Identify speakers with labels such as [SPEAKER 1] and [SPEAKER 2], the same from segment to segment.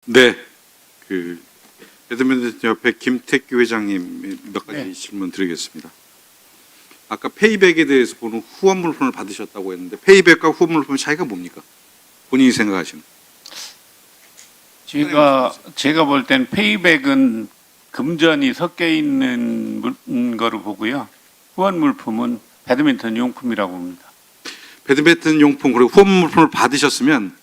[SPEAKER 1] 네, 그 배드민턴 협회 김택규 회장님 몇 가지 질문 드리겠습니다. 아까 페이백에 대해서 보는 후원 물품을 받으셨다고 했는데 페이백과 후원 물품 차이가 뭡니까? 본인이 생각하시는.
[SPEAKER 2] 제가 볼 땐 페이백은 금전이 섞여 있는 거로 보고요. 후원 물품은 배드민턴 용품이라고 봅니다.
[SPEAKER 1] 배드민턴 용품 그리고 후원 물품을 받으셨으면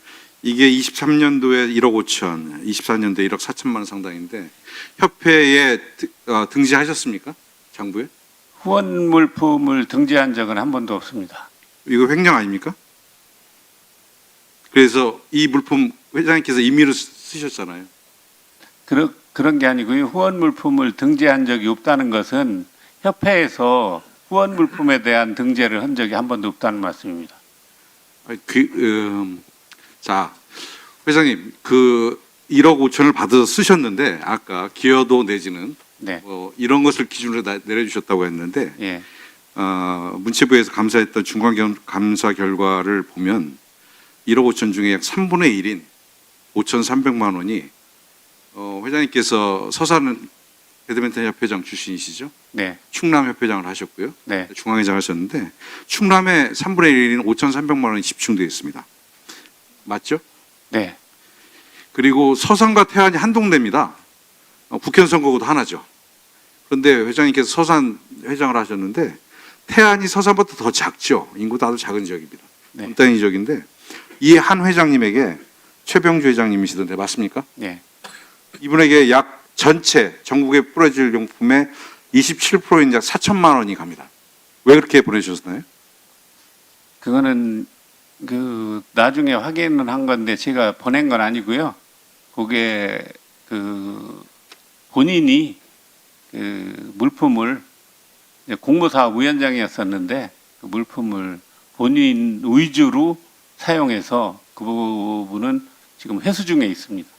[SPEAKER 1] 이게 23년도에 1억 5천, 24년도에 1억 4천만 원 상당인데 협회에 등재하셨습니까? 장부에?
[SPEAKER 2] 후원 물품을 등재한 적은 한 번도 없습니다.
[SPEAKER 1] 이거 횡령 아닙니까? 그래서 이 물품 회장님께서 임의로 쓰셨잖아요.
[SPEAKER 2] 그런 게 아니고요. 후원 물품을 등재한 적이 없다는 것은 협회에서 후원 물품에 대한 등재를 한 적이 한 번도 없다는 말씀입니다.
[SPEAKER 1] 자, 회장님, 그 1억 5천을 받아서 쓰셨는데 아까 기여도 내지는
[SPEAKER 2] 네.
[SPEAKER 1] 이런 것을 기준으로 내려주셨다고 했는데
[SPEAKER 2] 예.
[SPEAKER 1] 문체부에서 감사했던 중간 감사 결과를 보면 1억 5천 중에 약 3분의 1인 5,300만 원이 회장님께서 서산 배드민턴 협회장 출신이시죠?
[SPEAKER 2] 네.
[SPEAKER 1] 충남 협회장을 하셨고요.
[SPEAKER 2] 네.
[SPEAKER 1] 중앙회장 하셨는데 충남에 3분의 1인 5,300만 원이 집중되어 있습니다. 맞죠?
[SPEAKER 2] 네.
[SPEAKER 1] 그리고 서산과 태안이 한 동네입니다. 국회의원 선거구도 하나죠. 그런데 회장님께서 서산 회장을 하셨는데 태안이 서산보다 더 작죠. 인구도 아주 작은 지역입니다.
[SPEAKER 2] 네.
[SPEAKER 1] 분단위 지역인데 이 한 회장님에게 최병주 회장님이시던데 맞습니까?
[SPEAKER 2] 네.
[SPEAKER 1] 이분에게 약 전체 전국에 뿌려질 용품의 27%인 약 4천만 원이 갑니다. 왜 그렇게 보내주셨나요?
[SPEAKER 2] 그거는 그 나중에 확인을 한 건데 제가 보낸 건 아니고요. 그게 그 본인이 그 물품을 공모사업 위원장이었었는데 그 물품을 본인 위주로 사용해서 그 부분은 지금 회수 중에 있습니다.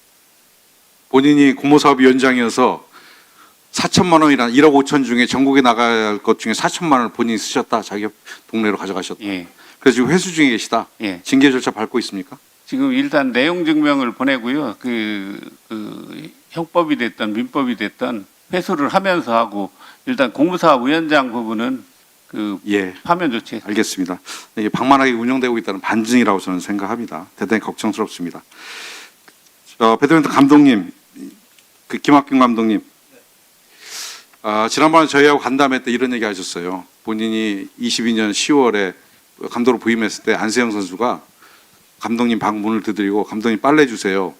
[SPEAKER 1] 본인이 공모사업위원장이어서 4천만 원이란 1억 5천 중에 전국에 나갈 것 중에 4천만 원을 본인이 쓰셨다. 자기 동네로 가져가셨다.
[SPEAKER 2] 예.
[SPEAKER 1] 그래서 지금 회수 중에 계시다.
[SPEAKER 2] 예.
[SPEAKER 1] 징계 절차 밟고 있습니까?
[SPEAKER 2] 지금 일단 내용 증명을 보내고요. 그 형법이 됐던 민법이 됐던 회수를 하면서 하고 일단 공무사업 위원장 부분은 그
[SPEAKER 1] 예.
[SPEAKER 2] 파면 조치.
[SPEAKER 1] 알겠습니다. 이게 방만하게 운영되고 있다는 반증이라고 저는 생각합니다. 대단히 걱정스럽습니다. 배드민턴 감독님, 그 김학균 감독님, 지난번에 저희하고 간담회 때 이런 얘기 하셨어요. 본인이 22년 10월에 감독으로 부임했을 때 안세영 선수가 감독님 방문을 두드리고 감독님 빨래 주세요.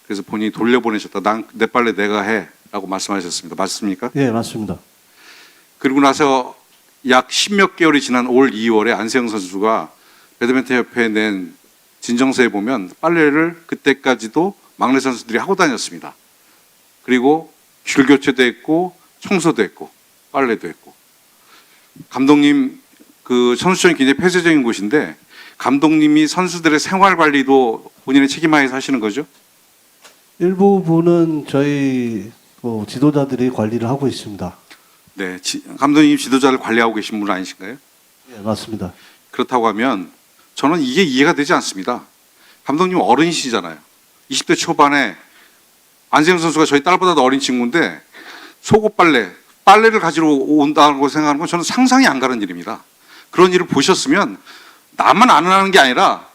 [SPEAKER 1] 그래서 본인이 돌려보내셨다. 내 빨래 내가 해라고 말씀하셨습니다. 맞습니까?
[SPEAKER 3] 예, 맞습니다.
[SPEAKER 1] 그리고 나서 약 10몇 개월이 지난 올 2월에 안세영 선수가 배드민턴 협회에 낸 진정서에 보면 빨래를 그때까지도 막내 선수들이 하고 다녔습니다. 그리고 줄 교체도 했고 청소도 했고 빨래도 했고. 감독님 그 선수촌이 굉장히 폐쇄적인 곳인데 감독님이 선수들의 생활 관리도 본인의 책임하에서 하시는 거죠?
[SPEAKER 3] 일부분은 저희 지도자들이 관리를 하고 있습니다.
[SPEAKER 1] 네, 감독님 지도자를 관리하고 계신 분 아니신가요?
[SPEAKER 3] 예, 맞습니다.
[SPEAKER 1] 그렇다고 하면 저는 이게 이해가 되지 않습니다. 감독님 어른이시잖아요. 20대 초반에 안세영 선수가 저희 딸보다도 어린 친구인데 속옷 빨래를 가지러 온다고 생각하는 건 저는 상상이 안 가는 일입니다. 그런 일을 보셨으면 나만 안 하는 게 아니라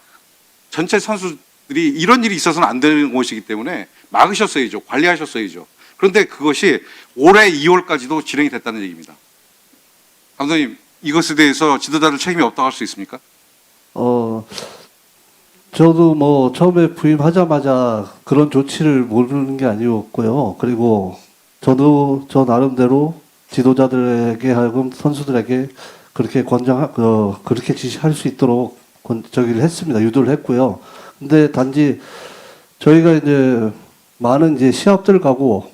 [SPEAKER 1] 전체 선수들이 이런 일이 있어서는 안 되는 곳이기 때문에 막으셨어야죠. 관리하셨어야죠. 그런데 그것이 올해 2월까지도 진행이 됐다는 얘기입니다. 감독님, 이것에 대해서 지도자들 책임이 없다고 할 수 있습니까?
[SPEAKER 3] 저도 처음에 부임하자마자 그런 조치를 모르는 게 아니었고요. 그리고 저도 저 나름대로 지도자들에게 하여금 선수들에게 그렇게 그렇게 지시할 수 있도록 저기를 했습니다. 유도를 했고요. 근데 단지 저희가 이제 많은 이제 시합들 가고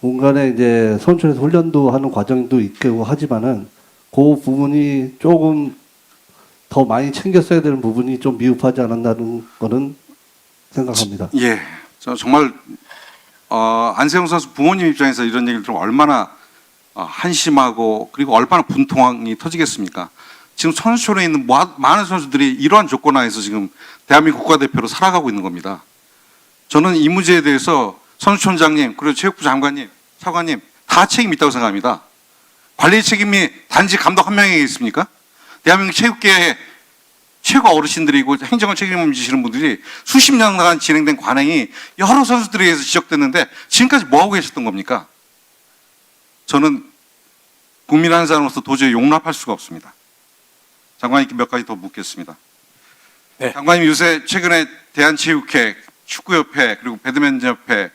[SPEAKER 3] 중간에 이제 선수촌에서 훈련도 하는 과정도 있고 하지만은 그 부분이 조금 더 많이 챙겼어야 되는 부분이 좀 미흡하지 않았나는 거는 생각합니다.
[SPEAKER 1] 예, 저 정말 안세영 선수 부모님 입장에서 이런 얘기를 들으면 얼마나 한심하고 그리고 얼마나 분통이 터지겠습니까? 지금 선수촌에 있는 많은 선수들이 이러한 조건 하에서 지금 대한민국 국가대표로 살아가고 있는 겁니다. 저는 이 문제에 대해서 선수촌장님 그리고 체육부 장관님, 차관님 다 책임 있다고 생각합니다. 관리 책임이 단지 감독 한 명에게 있습니까? 대한민국 체육계의 최고 어르신들이고 행정을 책임지시는 분들이 수십 년간 진행된 관행이 여러 선수들에 의해서 지적됐는데 지금까지 뭐하고 계셨던 겁니까? 저는 국민 한 사람으로서 도저히 용납할 수가 없습니다. 장관님께 몇 가지 더 묻겠습니다.
[SPEAKER 4] 네.
[SPEAKER 1] 장관님 요새 최근에 대한체육회, 축구협회 그리고 배드민턴협회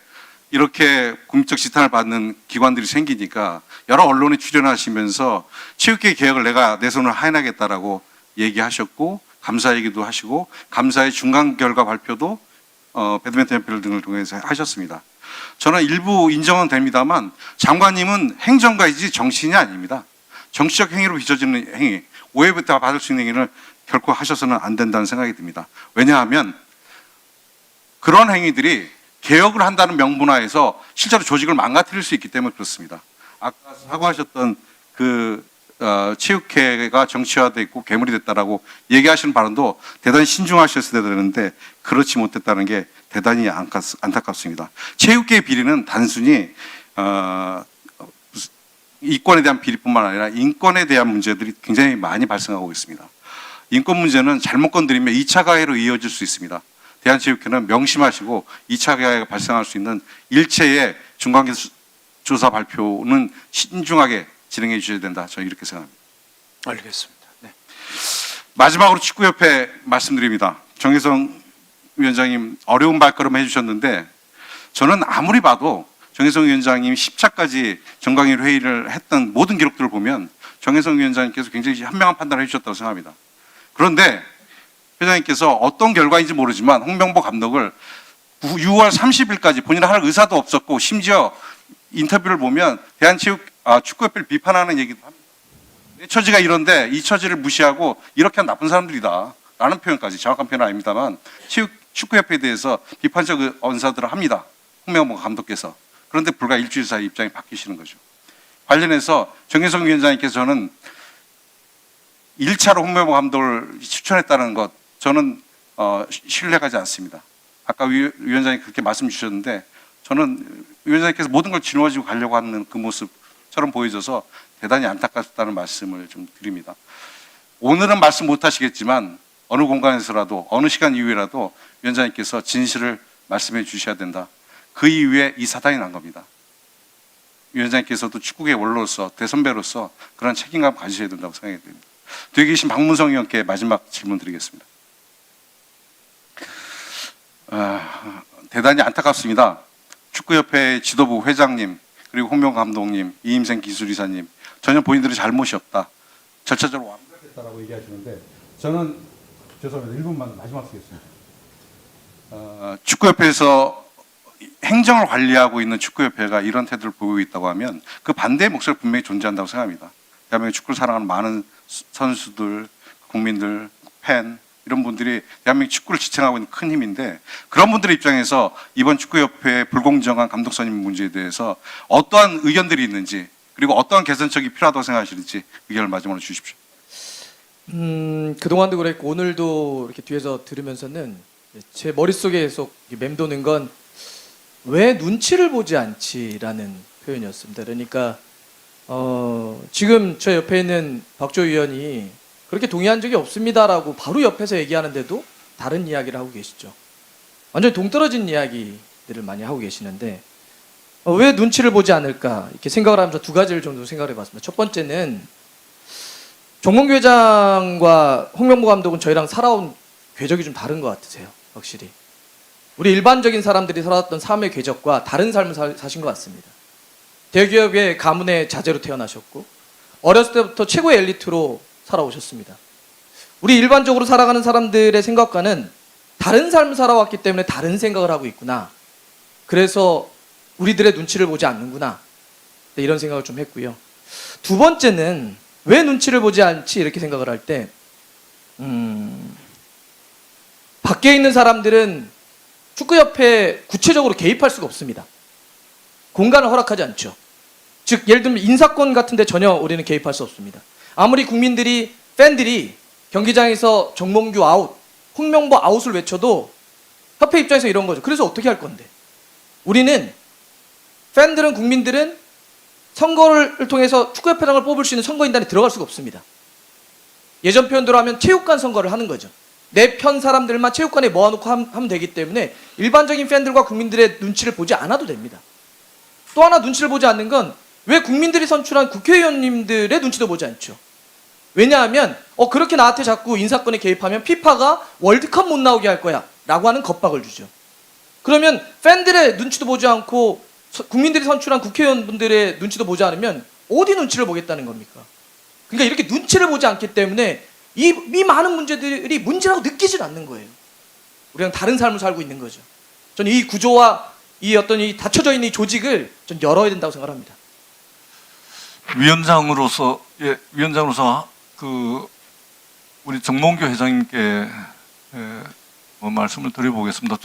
[SPEAKER 1] 이렇게 국민적 지탄을 받는 기관들이 생기니까 여러 언론에 출연하시면서 체육계 개혁을 내가 내 손을 하해나겠다라고 얘기하셨고 감사 얘기도 하시고 감사의 중간 결과 발표도 배드민턴협회 등을 통해서 하셨습니다. 저는 일부 인정은 됩니다만 장관님은 행정가이지 정치인이 아닙니다. 정치적 행위로 빚어지는 행위, 오해부터 받을 수 있는 행위를 결코 하셔서는 안 된다는 생각이 듭니다. 왜냐하면 그런 행위들이 개혁을 한다는 명분하에서 실제로 조직을 망가뜨릴 수 있기 때문에 그렇습니다. 아까 사과하셨던 그 체육회가 정치화돼 있고 괴물이 됐다라고 얘기하시는 발언도 대단히 신중하셨어야 되는데 그렇지 못했다는 게 대단히 안타깝습니다. 체육계의 비리는 단순히 이권에 대한 비리뿐만 아니라 인권에 대한 문제들이 굉장히 많이 발생하고 있습니다. 인권 문제는 잘못 건드리면 2차 가해로 이어질 수 있습니다. 대한체육회는 명심하시고 2차 가해가 발생할 수 있는 일체의 중간계 조사 발표는 신중하게 진행해 주셔야 된다. 저는 이렇게 생각합니다.
[SPEAKER 4] 알겠습니다. 네.
[SPEAKER 1] 마지막으로 축구협회 말씀드립니다. 정혜성 위원장님 어려운 발걸음 해주셨는데 저는 아무리 봐도 정혜성 위원장님이 10차까지 정강일 회의를 했던 모든 기록들을 보면 정혜성 위원장님께서 굉장히 현명한 판단을 해주셨다고 생각합니다. 그런데 회장님께서 어떤 결과인지 모르지만 홍명보 감독을 6월 30일까지 본인은 할 의사도 없었고 심지어 인터뷰를 보면 축구협회를 비판하는 얘기도 합니다. 내 처지가 이런데 이 처지를 무시하고 이렇게 한 나쁜 사람들이다 라는 표현까지, 정확한 표현은 아닙니다만 축구협회에 대해서 비판적 언사들을 합니다. 홍명보 감독께서. 그런데 불과 일주일 사이 입장이 바뀌시는 거죠. 관련해서 정혜성 위원장님께서는 1차로 홍명보 감독을 추천했다는 것 저는 신뢰하지 않습니다. 아까 위원장님 그렇게 말씀 주셨는데 저는 위원장님께서 모든 걸 짊어지고 가려고 하는 그 모습처럼 보여져서 대단히 안타깝다는 말씀을 좀 드립니다. 오늘은 말씀 못 하시겠지만 어느 공간에서라도 어느 시간 이후에라도 위원장님께서 진실을 말씀해 주셔야 된다. 그 이후에 이 사단이 난 겁니다. 위원장님께서도 축구계 원로로서 대선배로서 그런 책임감 가지셔야 된다고 생각이 됩니다. 뒤에 계신 박문성 의원께 마지막 질문 드리겠습니다. 대단히 안타깝습니다. 축구협회 지도부 회장님 그리고 홍명 감독님, 이임생 기술이사님 전혀 본인들의 잘못이 없다. 절차적으로 완벽했다라고 얘기하시는데 저는 죄송합니다. 1분만 마지막 쓰겠습니다. 축구협회에서 행정을 관리하고 있는 축구협회가 이런 태도를 보이고 있다고 하면 그 반대의 목소리가 분명히 존재한다고 생각합니다. 대한민국 축구를 사랑하는 많은 선수들, 국민들, 팬 이런 분들이 대한민국 축구를 지탱하고 있는 큰 힘인데 그런 분들의 입장에서 이번 축구협회의 불공정한 감독 선임 문제에 대해서 어떠한 의견들이 있는지 그리고 어떠한 개선책이 필요하다고 생각하시는지 의견을 마지막으로 주십시오.
[SPEAKER 5] 그동안도 그랬고 오늘도 이렇게 뒤에서 들으면서는 제 머릿속에 계속 맴도는 건 왜 눈치를 보지 않지라는 표현이었습니다. 그러니까 지금 저 옆에 있는 박조 의원이 그렇게 동의한 적이 없습니다라고 바로 옆에서 얘기하는데도 다른 이야기를 하고 계시죠. 완전히 동떨어진 이야기들을 많이 하고 계시는데 왜 눈치를 보지 않을까 이렇게 생각을 하면서 두 가지를 정도 생각을 해봤습니다. 첫 번째는 정몽규 회장과 홍명보 감독은 저희랑 살아온 궤적이 좀 다른 것 같으세요. 확실히 우리 일반적인 사람들이 살았던 삶의 궤적과 다른 삶을 사신 것 같습니다. 대기업의 가문의 자제로 태어나셨고 어렸을 때부터 최고의 엘리트로 살아오셨습니다. 우리 일반적으로 살아가는 사람들의 생각과는 다른 삶을 살아왔기 때문에 다른 생각을 하고 있구나. 그래서 우리들의 눈치를 보지 않는구나. 이런 생각을 좀 했고요. 두 번째는 왜 눈치를 보지 않지 이렇게 생각을 할 때 밖에 있는 사람들은 축구협회에 구체적으로 개입할 수가 없습니다. 공간을 허락하지 않죠. 즉 예를 들면 인사권 같은 데 전혀 우리는 개입할 수 없습니다. 아무리 국민들이 팬들이 경기장에서 정몽규 아웃, 홍명보 아웃을 외쳐도 협회 입장에서 이런 거죠. 그래서 어떻게 할 건데? 우리는 팬들은 국민들은 선거를 통해서 축구협회장을 뽑을 수 있는 선거인단에 들어갈 수가 없습니다. 예전 표현대로 하면 체육관 선거를 하는 거죠. 내 편 사람들만 체육관에 모아놓고 하면 되기 때문에 일반적인 팬들과 국민들의 눈치를 보지 않아도 됩니다. 또 하나 눈치를 보지 않는 건 왜 국민들이 선출한 국회의원님들의 눈치도 보지 않죠. 왜냐하면 그렇게 나한테 자꾸 인사권에 개입하면 피파가 월드컵 못 나오게 할 거야 라고 하는 겁박을 주죠. 그러면 팬들의 눈치도 보지 않고 국민들이 선출한 국회의원분들의 눈치도 보지 않으면 어디 눈치를 보겠다는 겁니까? 그러니까 이렇게 눈치를 보지 않기 때문에 이 많은 문제들이 문제라고 느끼질 않는 거예요. 우리랑 다른 삶을 살고 있는 거죠. 저는 이 구조와 이 닫혀져 있는 이 조직을 전 열어야 된다고 생각합니다.
[SPEAKER 6] 위원장으로서 우리 정몽규 회장님께 말씀을 드려보겠습니다.